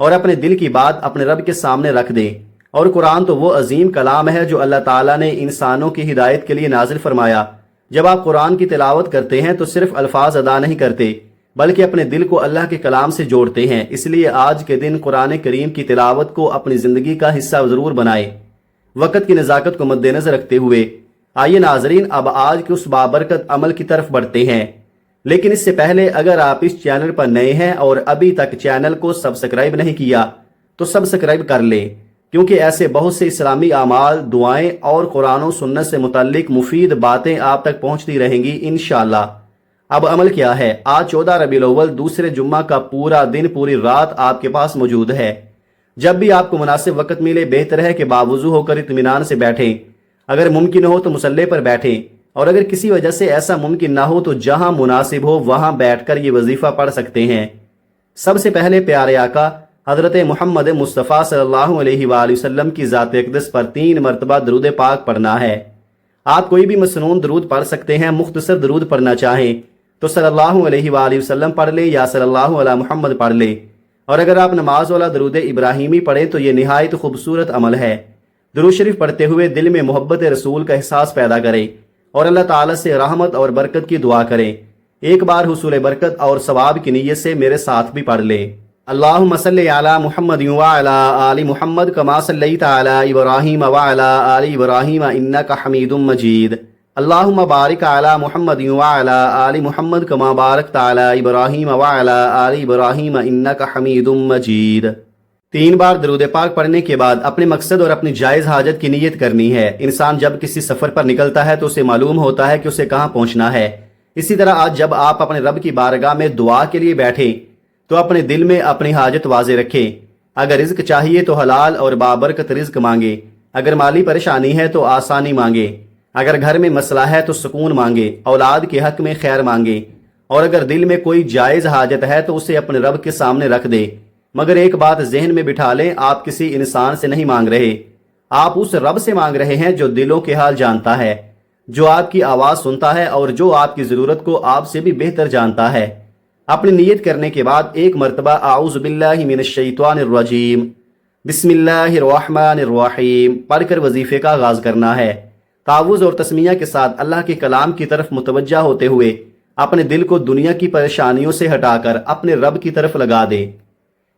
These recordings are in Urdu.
اور اپنے دل کی بات اپنے رب کے سامنے رکھ دیں۔ اور قرآن تو وہ عظیم کلام ہے جو اللہ تعالیٰ نے انسانوں کی ہدایت کے لیے نازل فرمایا۔ جب آپ قرآن کی تلاوت کرتے ہیں تو صرف الفاظ ادا نہیں کرتے بلکہ اپنے دل کو اللہ کے کلام سے جوڑتے ہیں۔ اس لیے آج کے دن قرآن کریم کی تلاوت کو اپنی زندگی کا حصہ ضرور بنائیں۔ وقت کی نزاکت کو مد نظر رکھتے ہوئے آئیے ناظرین اب آج کے اس بابرکت عمل کی طرف بڑھتے ہیں، لیکن اس سے پہلے اگر آپ اس چینل پر نئے ہیں اور ابھی تک چینل کو سبسکرائب نہیں کیا تو سبسکرائب کر لیں، کیونکہ ایسے بہت سے اسلامی اعمال، دعائیں اور قرآن و سنت سے متعلق مفید باتیں آپ تک پہنچتی رہیں گی انشاءاللہ۔ اب عمل کیا ہے؟ آج 14 ربیع الاول دوسرے جمعہ کا پورا دن، پوری رات آپ کے پاس موجود ہے۔ جب بھی آپ کو مناسب وقت ملے بہتر ہے کہ باوضو ہو کر اطمینان سے بیٹھیں۔ اگر ممکن ہو تو مصلی پر بیٹھیں، اور اگر کسی وجہ سے ایسا ممکن نہ ہو تو جہاں مناسب ہو وہاں بیٹھ کر یہ وظیفہ پڑھ سکتے ہیں۔ سب سے پہلے پیارے آقا حضرت محمد مصطفیٰ صلی اللہ علیہ وآلہ وسلم کی ذات اقدس پر 3 مرتبہ درود پاک پڑھنا ہے۔ آپ کوئی بھی مسنون درود پڑھ سکتے ہیں۔ مختصر درود پڑھنا چاہیں تو صلی اللہ علیہ وآلہ وسلم پڑھ لیں یا صلی اللہ علیہ محمد پڑھ لیں، اور اگر آپ نماز والا درود ابراہیمی پڑھیں تو یہ نہایت خوبصورت عمل ہے۔ درود شریف پڑھتے ہوئے دل میں محبت رسول کا احساس پیدا کریں اور اللہ تعالیٰ سے رحمت اور برکت کی دعا کریں۔ ایک بار حصول برکت اور ثواب کی نیت سے میرے ساتھ بھی پڑھ لیں۔ اللہم صلی علی محمد وعلی آل محمد کما صلیت علی ابراہیم وعلی آل ابراہیم انک حمید مجید۔ اللہم بارک علی محمد وعلی آل محمد کما بارکت علی ابراہیم وعلی آل ابراہیم انک حمید مجید۔ 3 بار درود پاک پڑھنے کے بعد اپنے مقصد اور اپنی جائز حاجت کی نیت کرنی ہے۔ انسان جب کسی سفر پر نکلتا ہے تو اسے معلوم ہوتا ہے کہ اسے کہاں پہنچنا ہے۔ اسی طرح آج جب آپ اپنے رب کی بارگاہ میں دعا کے لیے بیٹھیں تو اپنے دل میں اپنی حاجت واضح رکھیں۔ اگر رزق چاہیے تو حلال اور بابرکت رزق مانگے، اگر مالی پریشانی ہے تو آسانی مانگے، اگر گھر میں مسئلہ ہے تو سکون مانگے، اولاد کے حق میں خیر مانگے، اور اگر دل میں کوئی جائز حاجت ہے تو اسے اپنے رب کے سامنے رکھ دے۔ مگر ایک بات ذہن میں بٹھا لیں، آپ کسی انسان سے نہیں مانگ رہے، آپ اس رب سے مانگ رہے ہیں جو دلوں کے حال جانتا ہے، جو آپ کی آواز سنتا ہے اور جو آپ کی ضرورت کو آپ سے بھی بہتر جانتا ہے۔ اپنی نیت کرنے کے بعد 1 مرتبہ اعوذ باللہ من الشیطان الرجیم بسم اللہ الرحمن الرحیم پڑھ کر وظیفے کا آغاز کرنا ہے۔ تعوذ اور تسمیہ کے ساتھ اللہ کے کلام کی طرف متوجہ ہوتے ہوئے اپنے دل کو دنیا کی پریشانیوں سے ہٹا کر اپنے رب کی طرف لگا دیں۔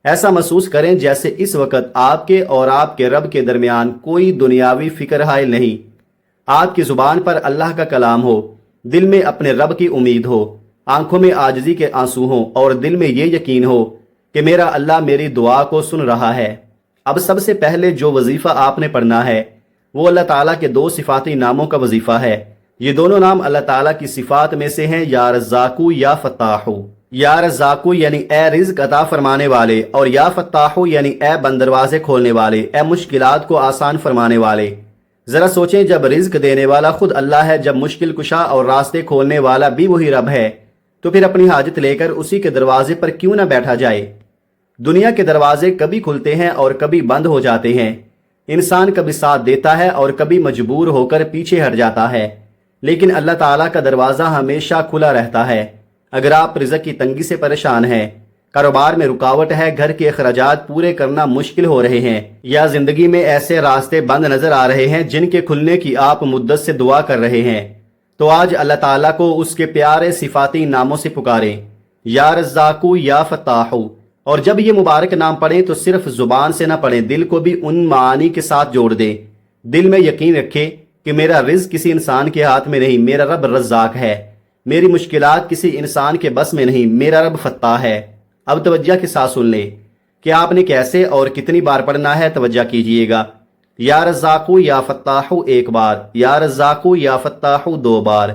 ایسا محسوس کریں جیسے اس وقت آپ کے اور آپ کے رب کے درمیان کوئی دنیاوی فکر حائل نہیں۔ آپ کی زبان پر اللہ کا کلام ہو، دل میں اپنے رب کی امید ہو، آنکھوں میں عاجزی کے آنسو ہوں اور دل میں یہ یقین ہو کہ میرا اللہ میری دعا کو سن رہا ہے۔ اب سب سے پہلے جو وظیفہ آپ نے پڑھنا ہے وہ اللہ تعالیٰ کے 2 صفاتی ناموں کا وظیفہ ہے۔ یہ دونوں نام اللہ تعالیٰ کی صفات میں سے ہیں، یا رزاقو یا فتاحو۔ یا رزاقو یعنی اے رزق عطا فرمانے والے، اور یا فتاحو یعنی اے بند دروازے کھولنے والے، اے مشکلات کو آسان فرمانے والے۔ ذرا سوچیں، جب رزق دینے والا خود اللہ ہے، جب مشکل کشا اور راستے کھولنے والا بھی وہی رب ہے، تو پھر اپنی حاجت لے کر اسی کے دروازے پر کیوں نہ بیٹھا جائے؟ دنیا کے دروازے کبھی کھلتے ہیں اور کبھی بند ہو جاتے ہیں، انسان کبھی ساتھ دیتا ہے اور کبھی مجبور ہو کر پیچھے ہٹ جاتا ہے، لیکن اللہ تعالیٰ کا دروازہ ہمیشہ کھلا رہتا ہے۔ اگر آپ رزق کی تنگی سے پریشان ہیں، کاروبار میں رکاوٹ ہے، گھر کے اخراجات پورے کرنا مشکل ہو رہے ہیں، یا زندگی میں ایسے راستے بند نظر آ رہے ہیں جن کے کھلنے کی آپ مدت سے دعا کر رہے ہیں، تو آج اللہ تعالیٰ کو اس کے پیارے صفاتی ناموں سے پکاریں، یا رزاقو یا فتاحو۔ اور جب یہ مبارک نام پڑھیں تو صرف زبان سے نہ پڑھیں، دل کو بھی ان معانی کے ساتھ جوڑ دیں۔ دل میں یقین رکھیں کہ میرا رزق کسی انسان کے ہاتھ میں نہیں، میرا رب رزاق ہے۔ میری مشکلات کسی انسان کے بس میں نہیں، میرا رب فتاح ہے۔ اب توجہ کے ساتھ سن لیں کہ آپ نے کیسے اور کتنی بار پڑھنا ہے، توجہ کیجئے گا۔ یا رزاقو یا فتاحو 1 بار، یا رزاقو یا فتاحو 2 بار،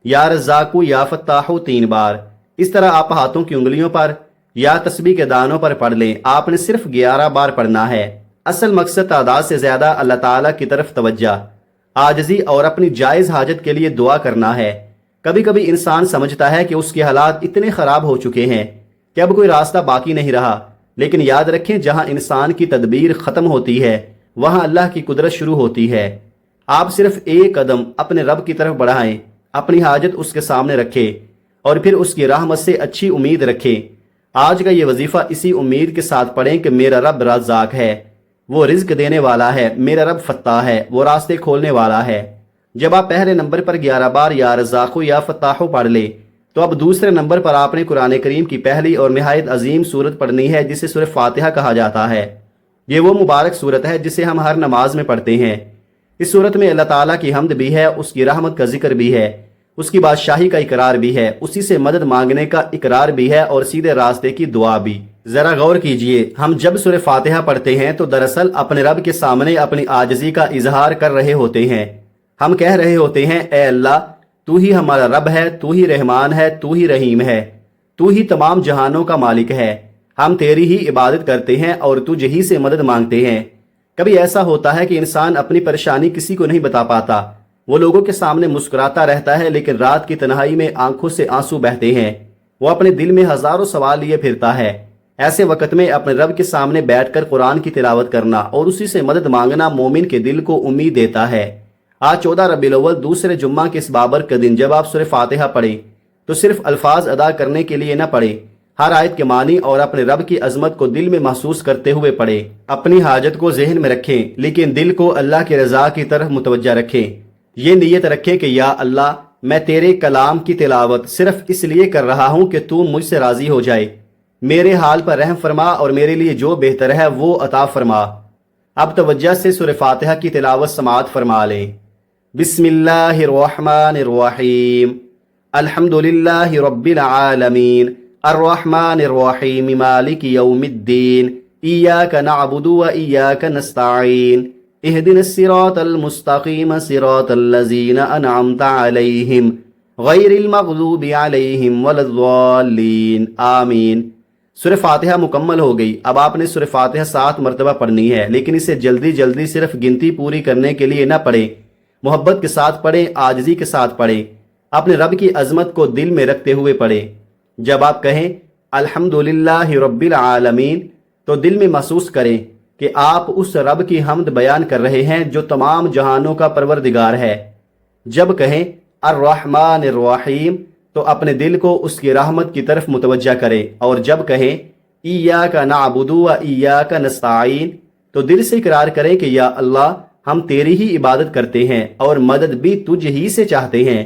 یا رزاقو یا فتاحو 3 بار۔ اس طرح آپ ہاتھوں کی انگلیوں پر یا تسبیح کے دانوں پر پڑھ لیں۔ آپ نے صرف 11 بار پڑھنا ہے۔ اصل مقصد تعداد سے زیادہ اللہ تعالیٰ کی طرف توجہ، عاجزی اور اپنی جائز حاجت کے لیے دعا کرنا ہے۔ کبھی کبھی انسان سمجھتا ہے کہ اس کے حالات اتنے خراب ہو چکے ہیں کہ اب کوئی راستہ باقی نہیں رہا، لیکن یاد رکھیں جہاں انسان کی تدبیر ختم ہوتی ہے وہاں اللہ کی قدرت شروع ہوتی ہے۔ آپ صرف 1 قدم اپنے رب کی طرف بڑھائیں، اپنی حاجت اس کے سامنے رکھیں اور پھر اس کی رحمت سے اچھی امید رکھیں۔ آج کا یہ وظیفہ اسی امید کے ساتھ پڑھیں کہ میرا رب رزاق ہے، وہ رزق دینے والا ہے، میرا رب فتاح ہے، وہ راستے کھولنے والا ہے۔ جب آپ پہلے نمبر پر 11 بار یا رزاقو یا فتاحو پڑھ لیں تو اب دوسرے نمبر پر آپ نے قرآن کریم کی پہلی اور نہایت عظیم سورت پڑھنی ہے جسے سورہ فاتحہ کہا جاتا ہے۔ یہ وہ مبارک سورت ہے جسے ہم ہر نماز میں پڑھتے ہیں۔ اس سورت میں اللہ تعالیٰ کی حمد بھی ہے، اس کی رحمت کا ذکر بھی ہے، اس کی بادشاہی کا اقرار بھی ہے، اسی سے مدد مانگنے کا اقرار بھی ہے اور سیدھے راستے کی دعا بھی۔ ذرا غور کیجئے، ہم جب سورہ فاتحہ پڑھتے ہیں تو دراصل اپنے رب کے سامنے اپنی عاجزی کا اظہار کر رہے ہوتے ہیں۔ ہم کہہ رہے ہوتے ہیں، اے اللہ، تو ہی ہمارا رب ہے، تو ہی رحمان ہے، تو ہی رحیم ہے، تو ہی تمام جہانوں کا مالک ہے، ہم تیری ہی عبادت کرتے ہیں اور تجھ ہی سے مدد مانگتے ہیں۔ کبھی ایسا ہوتا ہے کہ انسان اپنی پریشانی کسی کو نہیں بتا پاتا، وہ لوگوں کے سامنے مسکراتا رہتا ہے لیکن رات کی تنہائی میں آنکھوں سے آنسو بہتے ہیں، وہ اپنے دل میں ہزاروں سوال لیے پھرتا ہے۔ ایسے وقت میں اپنے رب کے سامنے بیٹھ کر قرآن کی تلاوت کرنا اور اسی سے مدد مانگنا مومن کے دل کو امید دیتا ہے۔ آج 14 ربیع الاول دوسرے جمعہ کے اس بابرکت دن جب آپ سورہ فاتحہ پڑھیں تو صرف الفاظ ادا کرنے کے لیے نہ پڑھیں، ہر آیت کے معنی اور اپنے رب کی عظمت کو دل میں محسوس کرتے ہوئے پڑھیں۔ اپنی حاجت کو ذہن میں رکھیں لیکن دل کو اللہ کے رضا کی طرف متوجہ رکھیں۔ یہ نیت رکھیں کہ یا اللہ، میں تیرے کلام کی تلاوت صرف اس لیے کر رہا ہوں کہ تو مجھ سے راضی ہو جائے، میرے حال پر رحم فرما اور میرے لیے جو بہتر ہے وہ عطا فرما۔ اب توجہ سے سورہ فاتحہ کی تلاوت سماعت فرما لیں۔ بسم اللہ الرحمن الرحیم، الحمد للہ رب العالمین، الرحمن الرحیم، مالک یوم الدین، ایاک نعبد و ایاک نستعین، اہدنا الصراط المستقیم صراط الذین انعمت علیہم غیر المغضوب علیہم ولا الضالین، آمین۔ سورہ فاتحہ مکمل ہو گئی۔ اب آپ نے سورہ فاتحہ 7 مرتبہ پڑھنی ہے، لیکن اسے جلدی جلدی صرف گنتی پوری کرنے کے لیے نہ پڑھیں، محبت کے ساتھ پڑھیں، عاجزی کے ساتھ پڑھیں، اپنے رب کی عظمت کو دل میں رکھتے ہوئے پڑھیں۔ جب آپ کہیں الحمدللہ رب العالمین تو دل میں محسوس کریں کہ آپ اس رب کی حمد بیان کر رہے ہیں جو تمام جہانوں کا پروردگار ہے۔ جب کہیں الرحمن الرحیم تو اپنے دل کو اس کی رحمت کی طرف متوجہ کریں، اور جب کہیں ایاک نعبد و ایاک نستعین تو دل سے اقرار کریں کہ یا اللہ، ہم تیری ہی عبادت کرتے ہیں اور مدد بھی تجھ ہی سے چاہتے ہیں۔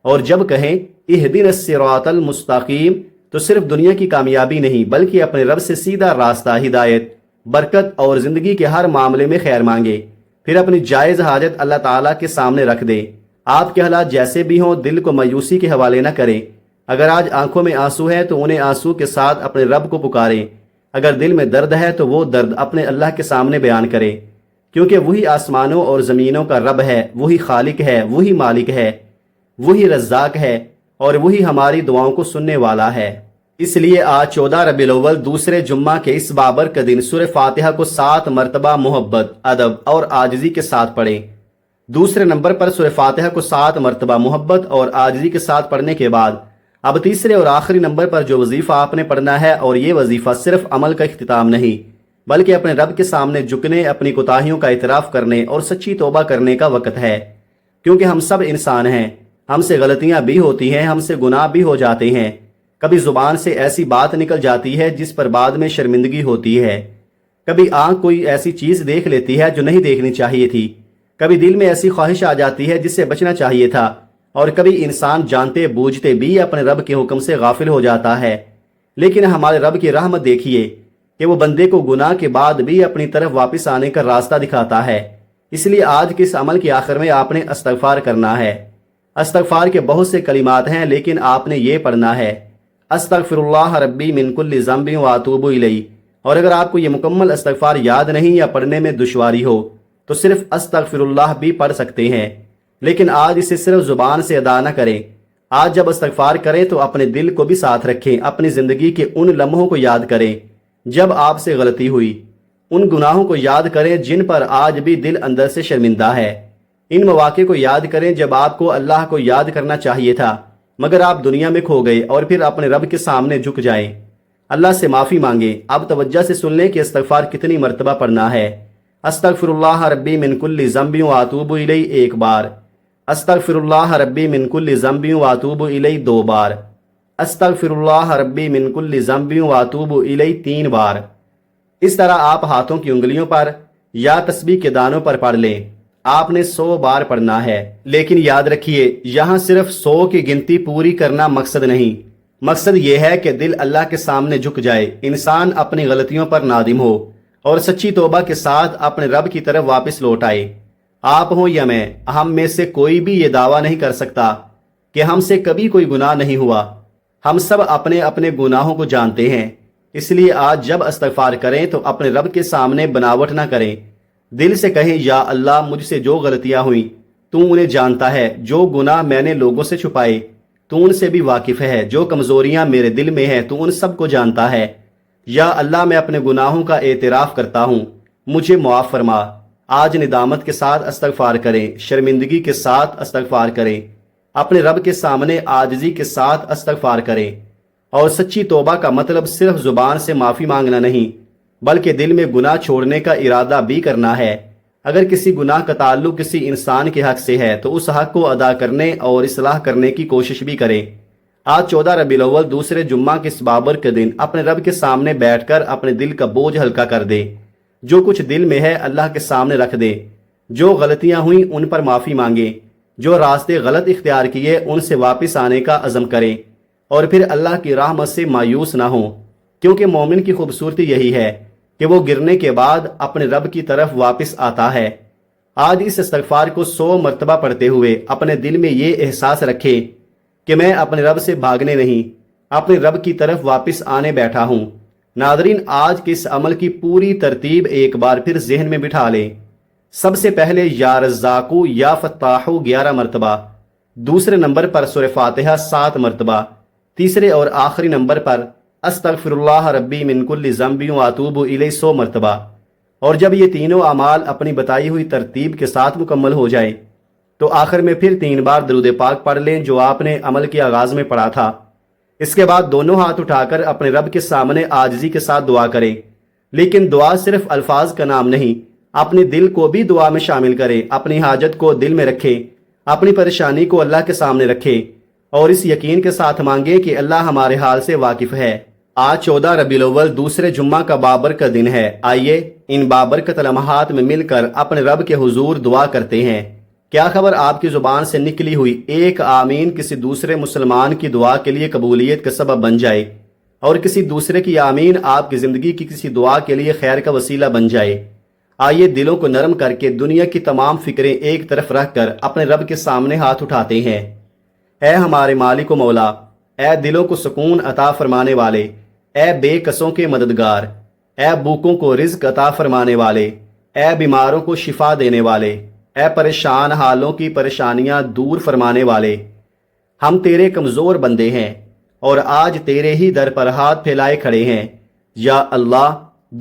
اور جب کہیں اہدنا الصراط المستقیم تو صرف دنیا کی کامیابی نہیں بلکہ اپنے رب سے سیدھا راستہ، ہدایت، برکت اور زندگی کے ہر معاملے میں خیر مانگے، پھر اپنی جائز حاجت اللہ تعالیٰ کے سامنے رکھ دیں۔ آپ کے حالات جیسے بھی ہوں دل کو مایوسی کے حوالے نہ کریں۔ اگر آج آنکھوں میں آنسو ہے تو انہیں آنسو کے ساتھ اپنے رب کو پکاریں، اگر دل میں درد ہے تو وہ درد اپنے اللہ کے سامنے بیان کریں، کیونکہ وہی آسمانوں اور زمینوں کا رب ہے، وہی خالق ہے، وہی مالک ہے، وہی رزاق ہے اور وہی ہماری دعاؤں کو سننے والا ہے۔ اس لیے آج 14 ربیع الاول دوسرے جمعہ کے اس بابرکت دن سورہ فاتحہ کو 7 مرتبہ محبت، ادب اور عاجزی کے ساتھ پڑھیں۔ دوسرے نمبر پر سورہ فاتحہ کو 7 مرتبہ محبت اور عاجزی کے ساتھ پڑھنے کے بعد اب تیسرے اور آخری نمبر پر جو وظیفہ آپ نے پڑھنا ہے، اور یہ وظیفہ صرف عمل کا اختتام نہیں بلکہ اپنے رب کے سامنے جھکنے، اپنی کوتاہیوں کا اعتراف کرنے اور سچی توبہ کرنے کا وقت ہے، کیونکہ ہم سب انسان ہیں، ہم سے غلطیاں بھی ہوتی ہیں، ہم سے گناہ بھی ہو جاتے ہیں، کبھی زبان سے ایسی بات نکل جاتی ہے جس پر بعد میں شرمندگی ہوتی ہے، کبھی آنکھ کوئی ایسی چیز دیکھ لیتی ہے جو نہیں دیکھنی چاہیے تھی، کبھی دل میں ایسی خواہش آ جاتی ہے جس سے بچنا چاہیے تھا، اور کبھی انسان جانتے بوجھتے بھی اپنے رب کے حکم سے غافل ہو جاتا ہے۔ لیکن ہمارے رب کی رحمت دیکھیے کہ وہ بندے کو گناہ کے بعد بھی اپنی طرف واپس آنے کا راستہ دکھاتا ہے۔ اس لیے آج کے اس عمل کے آخر میں آپ نے استغفار کرنا ہے۔ استغفار کے بہت سے کلمات ہیں لیکن آپ نے یہ پڑھنا ہے، استغفر اللہ ربی من کل ذنب واتوب الیہ۔ اور اگر آپ کو یہ مکمل استغفار یاد نہیں یا پڑھنے میں دشواری ہو تو صرف استغفر اللہ بھی پڑھ سکتے ہیں، لیکن آج اسے صرف زبان سے ادا نہ کریں۔ آج جب استغفار کریں تو اپنے دل کو بھی ساتھ رکھیں، اپنی زندگی کے ان لمحوں کو یاد کریں جب آپ سے غلطی ہوئی، ان گناہوں کو یاد کریں جن پر آج بھی دل اندر سے شرمندہ ہے، ان مواقع کو یاد کریں جب آپ کو اللہ کو یاد کرنا چاہیے تھا مگر آپ دنیا میں کھو گئے، اور پھر اپنے رب کے سامنے جھک جائیں، اللہ سے معافی مانگیں۔ اب توجہ سے سن لیں کہ استغفار کتنی مرتبہ پڑھنا ہے۔ استغفر اللہ ربی من کل ذنب واتوب الیہ 1 بار، استغفر اللہ ربی من کل ذنب واتوب الیہ 2 بار، استغفراللہ ربی من کل ذنب واتوب الیہ 3 بار۔ اس طرح آپ ہاتھوں کی انگلیوں پر یا تسبیح کے دانوں پر پڑھ لیں۔ آپ نے 100 بار پڑھنا ہے، لیکن یاد رکھیے یہاں صرف 100 کی گنتی پوری کرنا مقصد نہیں۔ مقصد یہ ہے کہ دل اللہ کے سامنے جھک جائے، انسان اپنی غلطیوں پر نادم ہو اور سچی توبہ کے ساتھ اپنے رب کی طرف واپس لوٹ آئے۔ آپ ہوں یا میں، ہم میں سے کوئی بھی یہ دعویٰ نہیں کر سکتا کہ ہم سے کبھی کوئی گناہ نہیں ہوا۔ ہم سب اپنے اپنے گناہوں کو جانتے ہیں، اس لیے آج جب استغفار کریں تو اپنے رب کے سامنے بناوٹ نہ کریں، دل سے کہیں یا اللہ مجھ سے جو غلطیاں ہوئیں تو انہیں جانتا ہے، جو گناہ میں نے لوگوں سے چھپائے تو ان سے بھی واقف ہے، جو کمزوریاں میرے دل میں ہیں تو ان سب کو جانتا ہے۔ یا اللہ میں اپنے گناہوں کا اعتراف کرتا ہوں، مجھے معاف فرما۔ آج ندامت کے ساتھ استغفار کریں، شرمندگی کے ساتھ استغفار کریں، اپنے رب کے سامنے عاجزی کے ساتھ استغفار کریں۔ اور سچی توبہ کا مطلب صرف زبان سے معافی مانگنا نہیں، بلکہ دل میں گناہ چھوڑنے کا ارادہ بھی کرنا ہے۔ اگر کسی گناہ کا تعلق کسی انسان کے حق سے ہے تو اس حق کو ادا کرنے اور اصلاح کرنے کی کوشش بھی کریں۔ آج 14 ربیع الاول دوسرے جمعہ کے اس بابر کے دن اپنے رب کے سامنے بیٹھ کر اپنے دل کا بوجھ ہلکا کر دے، جو کچھ دل میں ہے اللہ کے سامنے رکھ دے، جو غلطیاں ہوئیں ان پر معافی مانگے، جو راستے غلط اختیار کیے ان سے واپس آنے کا عزم کریں، اور پھر اللہ کی رحمت سے مایوس نہ ہوں، کیونکہ مومن کی خوبصورتی یہی ہے کہ وہ گرنے کے بعد اپنے رب کی طرف واپس آتا ہے۔ آج اس استغفار کو 100 مرتبہ پڑھتے ہوئے اپنے دل میں یہ احساس رکھیں کہ میں اپنے رب سے بھاگنے نہیں، اپنے رب کی طرف واپس آنے بیٹھا ہوں۔ ناظرین، آج کے اس عمل کی پوری ترتیب ایک بار پھر ذہن میں بٹھا لیں۔ سب سے پہلے یا رزاقو یا فتاحو 11 مرتبہ، دوسرے نمبر پر سورہ فاتحہ 7 مرتبہ، تیسرے اور آخری نمبر پر استغفر اللہ ربی من کل ذنب واتوب الیہ 100 مرتبہ۔ اور جب یہ تینوں اعمال اپنی بتائی ہوئی ترتیب کے ساتھ مکمل ہو جائیں تو آخر میں پھر 3 بار درود پاک پڑھ لیں جو آپ نے عمل کے آغاز میں پڑھا تھا۔ اس کے بعد دونوں ہاتھ اٹھا کر اپنے رب کے سامنے عاجزی کے ساتھ دعا کریں، لیکن دعا صرف الفاظ کا نام نہیں، اپنے دل کو بھی دعا میں شامل کریں، اپنی حاجت کو دل میں رکھیں، اپنی پریشانی کو اللہ کے سامنے رکھیں اور اس یقین کے ساتھ مانگیں کہ اللہ ہمارے حال سے واقف ہے۔ آج 14 ربیع الاول دوسرے جمعہ کا بابرکت دن ہے۔ آئیے ان بابرکت لمحات میں مل کر اپنے رب کے حضور دعا کرتے ہیں۔ کیا خبر آپ کی زبان سے نکلی ہوئی ایک آمین کسی دوسرے مسلمان کی دعا کے لیے قبولیت کا سبب بن جائے، اور کسی دوسرے کی آمین آپ کی زندگی کی کسی دعا کے لیے خیر کا وسیلہ بن جائے۔ آئیے دلوں کو نرم کر کے دنیا کی تمام فکریں ایک طرف رکھ کر اپنے رب کے سامنے ہاتھ اٹھاتے ہیں۔ اے ہمارے مالک و مولا، اے دلوں کو سکون عطا فرمانے والے، اے بے کسوں کے مددگار، اے بھوکوں کو رزق عطا فرمانے والے، اے بیماروں کو شفا دینے والے، اے پریشان حالوں کی پریشانیاں دور فرمانے والے، ہم تیرے کمزور بندے ہیں اور آج تیرے ہی در پر ہاتھ پھیلائے کھڑے ہیں۔ یا اللہ،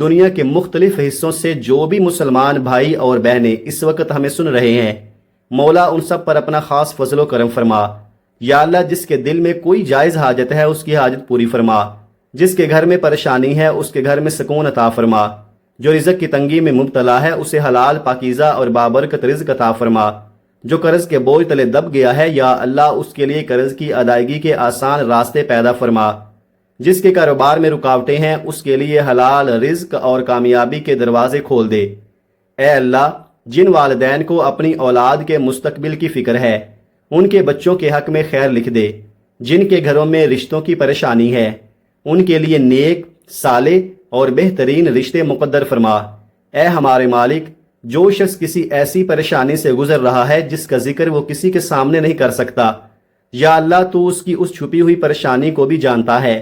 دنیا کے مختلف حصوں سے جو بھی مسلمان بھائی اور بہنیں اس وقت ہمیں سن رہے ہیں، مولا ان سب پر اپنا خاص فضل و کرم فرما۔ یا اللہ، جس کے دل میں کوئی جائز حاجت ہے اس کی حاجت پوری فرما، جس کے گھر میں پریشانی ہے اس کے گھر میں سکون عطا فرما، جو رزق کی تنگی میں مبتلا ہے اسے حلال پاکیزہ اور بابرکت رزق عطا فرما، جو قرض کے بوجھ تلے دب گیا ہے یا اللہ اس کے لیے قرض کی ادائیگی کے آسان راستے پیدا فرما، جس کے کاروبار میں رکاوٹیں ہیں اس کے لیے حلال رزق اور کامیابی کے دروازے کھول دے۔ اے اللہ، جن والدین کو اپنی اولاد کے مستقبل کی فکر ہے ان کے بچوں کے حق میں خیر لکھ دے، جن کے گھروں میں رشتوں کی پریشانی ہے ان کے لیے نیک، صالح اور بہترین رشتے مقدر فرما۔ اے ہمارے مالک، جو شخص کسی ایسی پریشانی سے گزر رہا ہے جس کا ذکر وہ کسی کے سامنے نہیں کر سکتا، یا اللہ تو اس کی اس چھپی ہوئی پریشانی کو بھی جانتا ہے،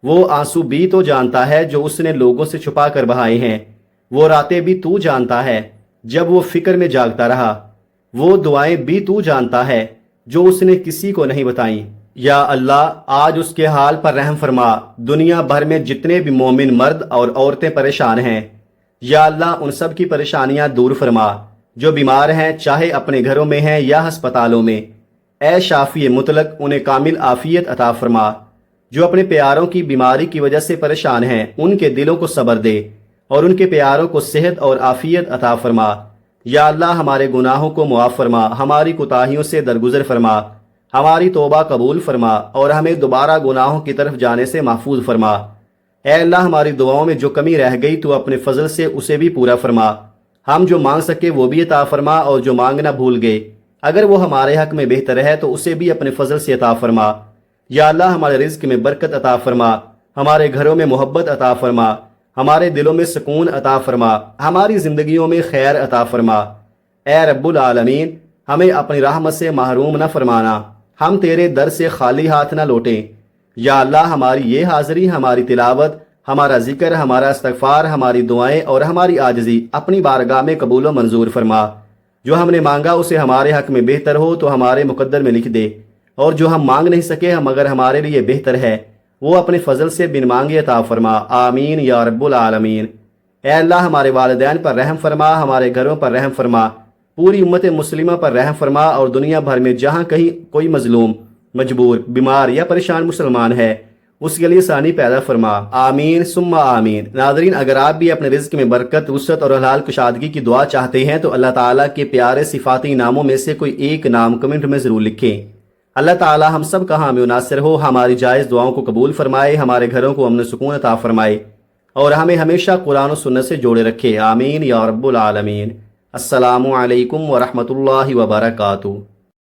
وہ آنسو بھی تو جانتا ہے جو اس نے لوگوں سے چھپا کر بہائے ہیں، وہ راتیں بھی تو جانتا ہے جب وہ فکر میں جاگتا رہا، وہ دعائیں بھی تو جانتا ہے جو اس نے کسی کو نہیں بتائیں۔ یا اللہ، آج اس کے حال پر رحم فرما۔ دنیا بھر میں جتنے بھی مومن مرد اور عورتیں پریشان ہیں، یا اللہ ان سب کی پریشانیاں دور فرما۔ جو بیمار ہیں چاہے اپنے گھروں میں ہیں یا ہسپتالوں میں، اے شافی مطلق انہیں کامل عافیت عطا فرما۔ جو اپنے پیاروں کی بیماری کی وجہ سے پریشان ہیں ان کے دلوں کو صبر دے اور ان کے پیاروں کو صحت اور عافیت عطا فرما۔ یا اللہ، ہمارے گناہوں کو معاف فرما، ہماری کوتاہیوں سے درگزر فرما، ہماری توبہ قبول فرما اور ہمیں دوبارہ گناہوں کی طرف جانے سے محفوظ فرما۔ اے اللہ، ہماری دعاؤں میں جو کمی رہ گئی تو اپنے فضل سے اسے بھی پورا فرما۔ ہم جو مانگ سکے وہ بھی عطا فرما، اور جو مانگنا بھول گئے اگر وہ ہمارے حق میں بہتر ہے تو اسے بھی اپنے فضل سے عطا فرما۔ یا اللہ، ہمارے رزق میں برکت عطا فرما، ہمارے گھروں میں محبت عطا فرما، ہمارے دلوں میں سکون عطا فرما، ہماری زندگیوں میں خیر عطا فرما۔ اے رب العالمین، ہمیں اپنی رحمت سے محروم نہ فرمانا، ہم تیرے در سے خالی ہاتھ نہ لوٹیں۔ یا اللہ، ہماری یہ حاضری، ہماری تلاوت، ہمارا ذکر، ہمارا استغفار، ہماری دعائیں اور ہماری عاجزی اپنی بارگاہ میں قبول و منظور فرما۔ جو ہم نے مانگا اسے ہمارے حق میں بہتر ہو تو ہمارے مقدر میں لکھ دے، اور جو ہم مانگ نہیں سکے مگر ہمارے لیے بہتر ہے وہ اپنے فضل سے بن مانگے عطا فرما۔ آمین یا رب العالمین۔ اے اللہ، ہمارے والدین پر رحم فرما، ہمارے گھروں پر رحم فرما، پوری امت مسلمہ پر رحم فرما، اور دنیا بھر میں جہاں کہیں کوئی مظلوم، مجبور، بیمار یا پریشان مسلمان ہے اس کے لیے آسانی پیدا فرما۔ آمین ثم آمین۔ ناظرین، اگر آپ بھی اپنے رزق میں برکت، وسعت اور حلال کشادگی کی دعا چاہتے ہیں تو اللہ تعالیٰ کے پیارے صفاتی ناموں میں سے کوئی ایک نام کمنٹ میں ضرور لکھیں۔ اللہ تعالیٰ ہم سب کا حامی و ناصر ہو، ہماری جائز دعاؤں کو قبول فرمائے، ہمارے گھروں کو امن و سکون عطا فرمائے، اور ہمیں ہمیشہ قرآن و سنت سے جوڑے رکھے۔ آمین یا رب العالمین۔ السلام علیکم ورحمۃ اللہ وبرکاتہ۔